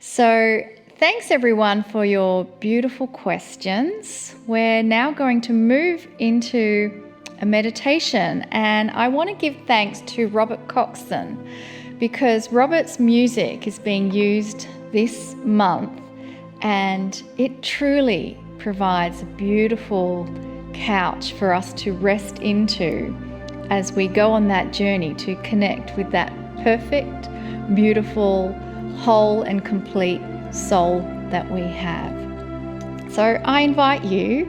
So thanks everyone for your beautiful questions. We're now going to move into a meditation, and I want to give thanks to Robert Coxon because Robert's music is being used this month, and it truly provides a beautiful couch for us to rest into as we go on that journey to connect with that perfect, beautiful, whole and complete soul that we have. So I invite you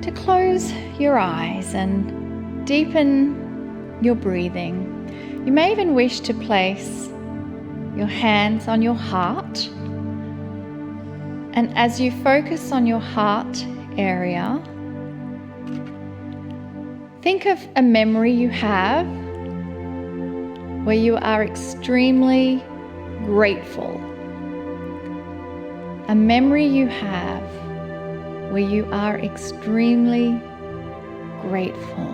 to close your eyes and deepen your breathing. You may even wish to place your hands on your heart, and as you focus on your heart area, think of a memory you have where you are extremely grateful. A memory you have where you are extremely grateful.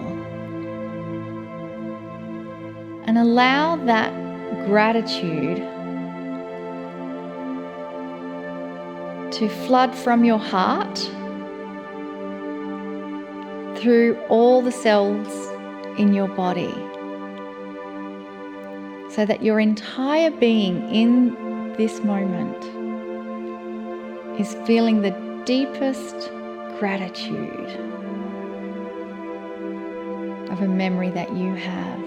And allow that gratitude to flood from your heart through all the cells in your body, so that your entire being in this moment is feeling the deepest gratitude of a memory that you have.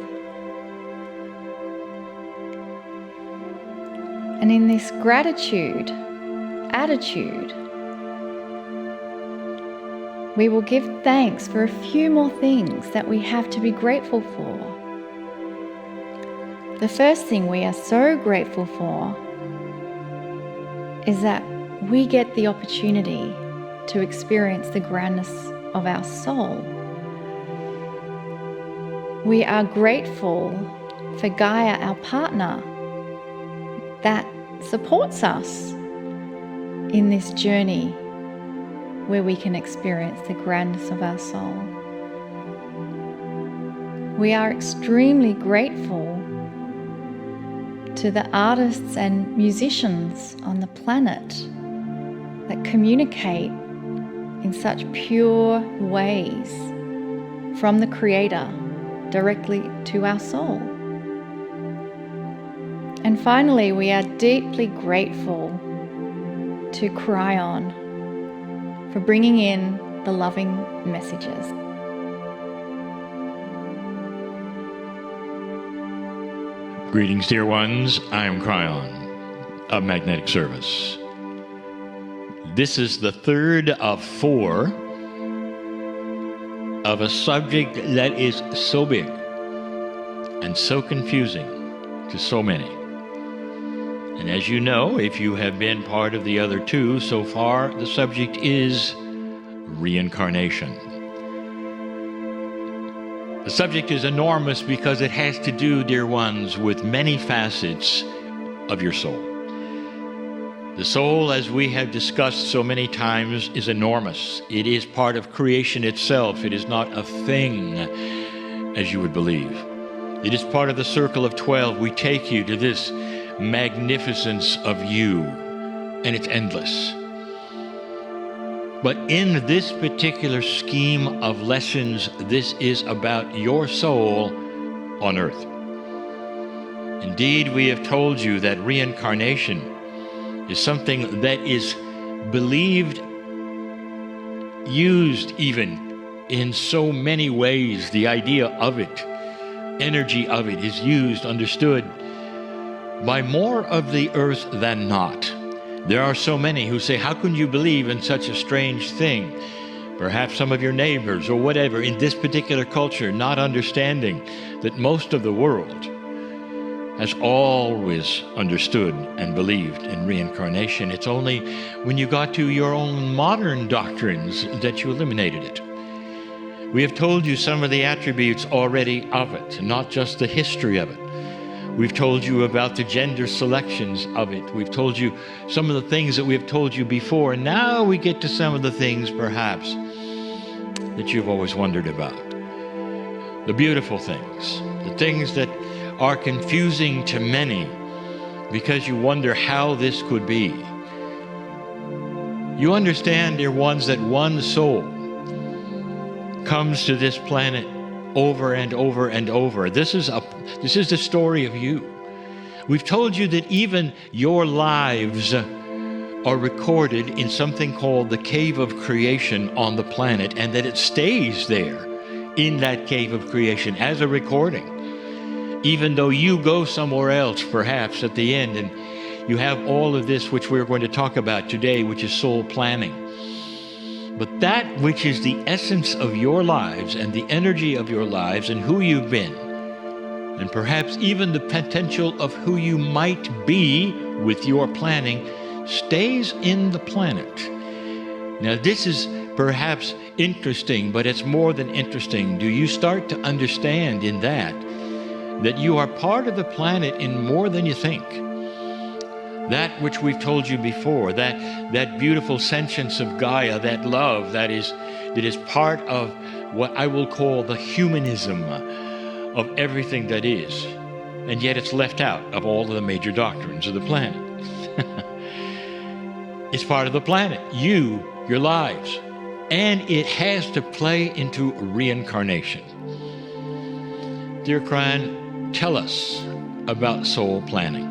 And in this gratitude attitude, we will give thanks for a few more things that we have to be grateful for. The first thing we are so grateful for is that we get the opportunity to experience the grandness of our soul. We are grateful for Gaia, our partner, that supports us in this journey where we can experience the grandness of our soul. We are extremely grateful to the artists and musicians on the planet that communicate in such pure ways from the Creator directly to our soul. And finally, we are deeply grateful to Kryon for bringing in the loving messages. Greetings, dear ones. I am Kryon of Magnetic Service. This is the third of 4 of a subject that is so big and so confusing to so many. And as you know, if you have been part of the other 2 so far, the subject is reincarnation. The subject is enormous because it has to do, dear ones, with many facets of your soul. The soul, as we have discussed so many times, is enormous. It is part of creation itself. It is not a thing, as you would believe. It is part of the circle of 12. We take you to this magnificence of you, and it's endless. But in this particular scheme of lessons, this is about your soul on earth. Indeed, we have told you that reincarnation is something that is believed, used even in so many ways. The idea of it, energy of it, is used, understood by more of the earth than not. There are so many who say, how can you believe in such a strange thing? Perhaps some of your neighbors or whatever in this particular culture, not understanding that most of the world has always understood and believed in reincarnation. It's only when you got to your own modern doctrines that you eliminated it. We have told you some of the attributes already of it, not just the history of it. We've told you about the gender selections of it. We've told you some of the things that we have told you before. And now we get to some of the things, perhaps, that you've always wondered about. The beautiful things, the things that are confusing to many, because you wonder how this could be. You understand, dear ones, that one soul comes to this planet over and over and over. This is the story of you. We've told you that even your lives are recorded in something called the cave of creation on the planet, and that it stays there in that cave of creation as a recording, even though you go somewhere else perhaps at the end, and you have all of this which we're going to talk about today, which is soul planning. But that which is the essence of your lives and the energy of your lives and who you've been, and perhaps even the potential of who you might be with your planning, stays in the planet. Now, this is perhaps interesting, but it's more than interesting. Do you start to understand in that you are part of the planet in more than you think? That which we've told you before, that beautiful sentience of Gaia, that love that is part of what I will call the humanism of everything that is, and yet it's left out of all of the major doctrines of the planet. It's part of the planet, your lives, and it has to play into reincarnation. Dear Kryon, tell us about soul planning.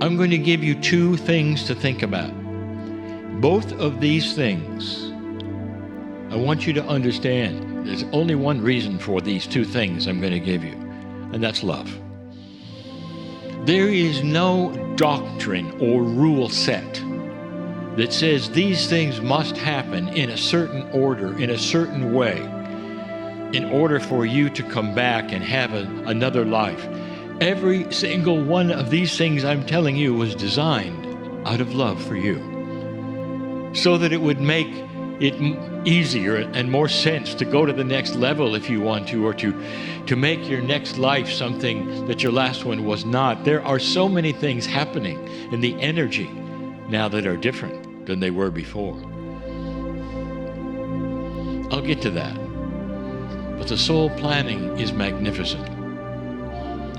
I'm going to give you two things to think about. Both of these things, I want you to understand there's only one reason for these two things I'm going to give you, and that's love. There is no doctrine or rule set that says these things must happen in a certain order, in a certain way, in order for you to come back and have another life. Every single one of these things I'm telling you was designed out of love for you, so that it would make it easier and more sense to go to the next level if you want to, or to make your next life something that your last one was not. There are so many things happening in the energy now that are different than they were before. I'll get to that. But the soul planning is magnificent.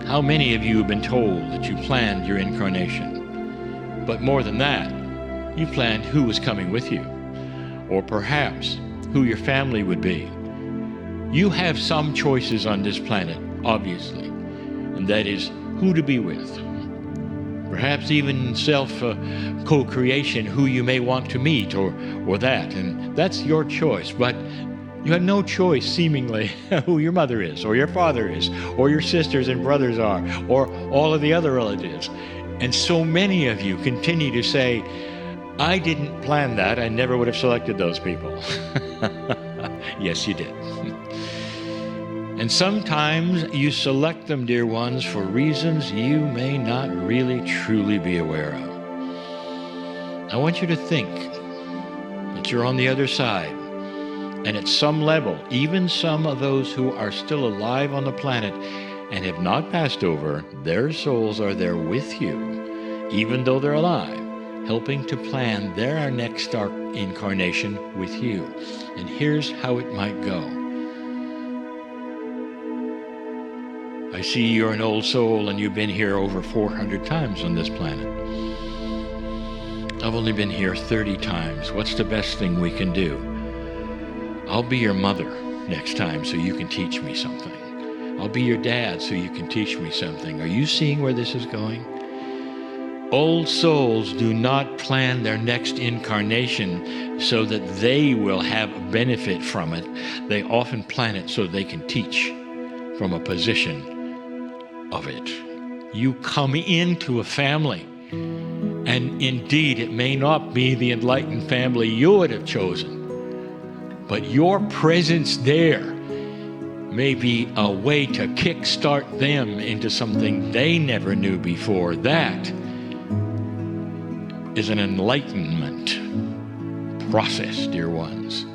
How many of you have been told that you planned your incarnation? But more than that, you planned who was coming with you, or perhaps who your family would be. You have some choices on this planet, obviously, and that is who to be with. Perhaps even self-co-creation, who you may want to meet, or that, and that's your choice. But you have no choice, seemingly, who your mother is, or your father is, or your sisters and brothers are, or all of the other relatives. And so many of you continue to say, I didn't plan that. I never would have selected those people. Yes, you did. And sometimes you select them, dear ones, for reasons you may not really truly be aware of. I want you to think that you're on the other side. And at some level, even some of those who are still alive on the planet and have not passed over, their souls are there with you, even though they're alive, helping to plan their next incarnation with you. And here's how it might go. I see you're an old soul and you've been here over 400 times on this planet. I've only been here 30 times. What's the best thing we can do? I'll be your mother next time so you can teach me something. I'll be your dad so you can teach me something. Are you seeing where this is going? Old souls do not plan their next incarnation so that they will have a benefit from it. They often plan it so they can teach from a position of it. You come into a family, and indeed it may not be the enlightened family you would have chosen, but your presence there may be a way to kickstart them into something they never knew before. That is an enlightenment process, dear ones.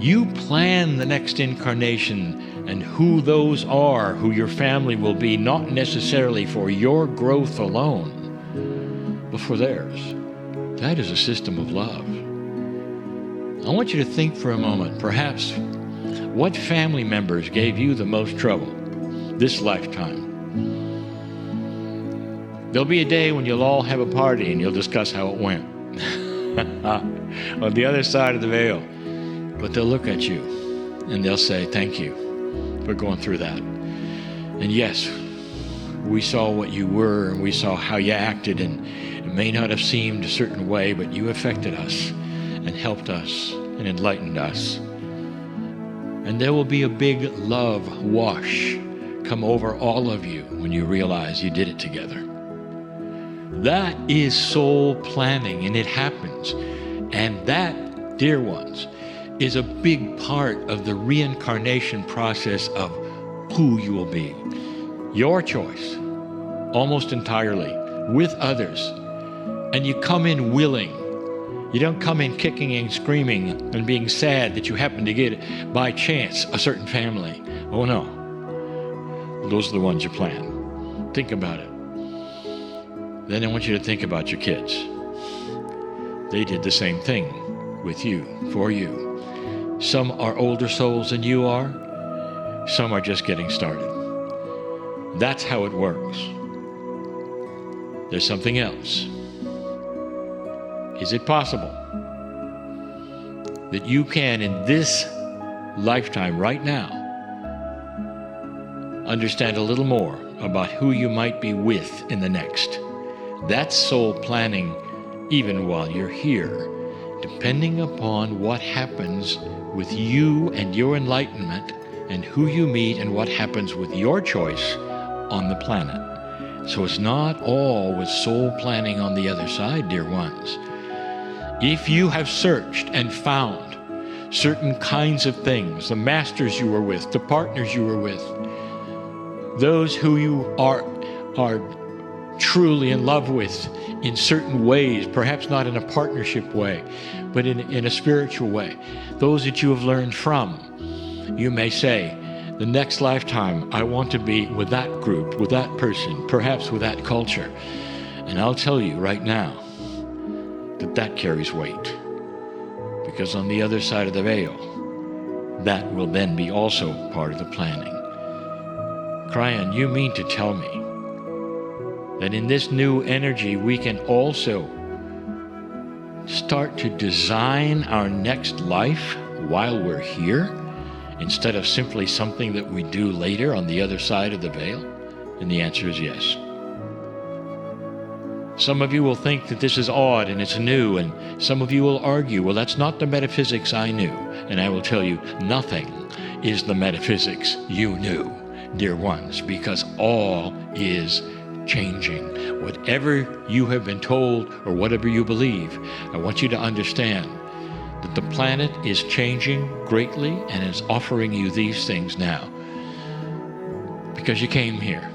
You plan the next incarnation and who those are, who your family will be, not necessarily for your growth alone, but for theirs. That is a system of love. I want you to think for a moment, perhaps, what family members gave you the most trouble this lifetime? There'll be a day when you'll all have a party and you'll discuss how it went on the other side of the veil. But they'll look at you and they'll say, thank you for going through that. And yes, we saw what you were and we saw how you acted, and it may not have seemed a certain way, but you affected us and helped us and enlightened us. And there will be a big love wash come over all of you when you realize you did it together. That is soul planning, and it happens. And that, dear ones, is a big part of the reincarnation process of who you will be. Your choice, almost entirely, with others. And you come in willing. You don't come in kicking and screaming and being sad that you happen to get, by chance, a certain family. Oh no. Those are the ones you plan. Think about it. Then I want you to think about your kids. They did the same thing with you, for you. Some are older souls than you are. Some are just getting started. That's how it works. There's something else. Is it possible that you can, in this lifetime right now, understand a little more about who you might be with in the next? That's soul planning even while you're here, depending upon what happens with you and your enlightenment and who you meet and what happens with your choice on the planet. So it's not all with soul planning on the other side, dear ones. If you have searched and found certain kinds of things, the masters you were with, the partners you were with, those who you are truly in love with in certain ways, perhaps not in a partnership way, but in a spiritual way, those that you have learned from, you may say, the next lifetime, I want to be with that group, with that person, perhaps with that culture. And I'll tell you right now that that carries weight, because on the other side of the veil, that will then be also part of the planning. Kryon, you mean to tell me that in this new energy we can also start to design our next life while we're here, instead of simply something that we do later on the other side of the veil? And the answer is yes. Some of you will think that this is odd and it's new, and some of you will argue, well, that's not the metaphysics I knew. And I will tell you, nothing is the metaphysics you knew, dear ones, because all is changing. Whatever you have been told or whatever you believe, I want you to understand that the planet is changing greatly and is offering you these things now because you came here.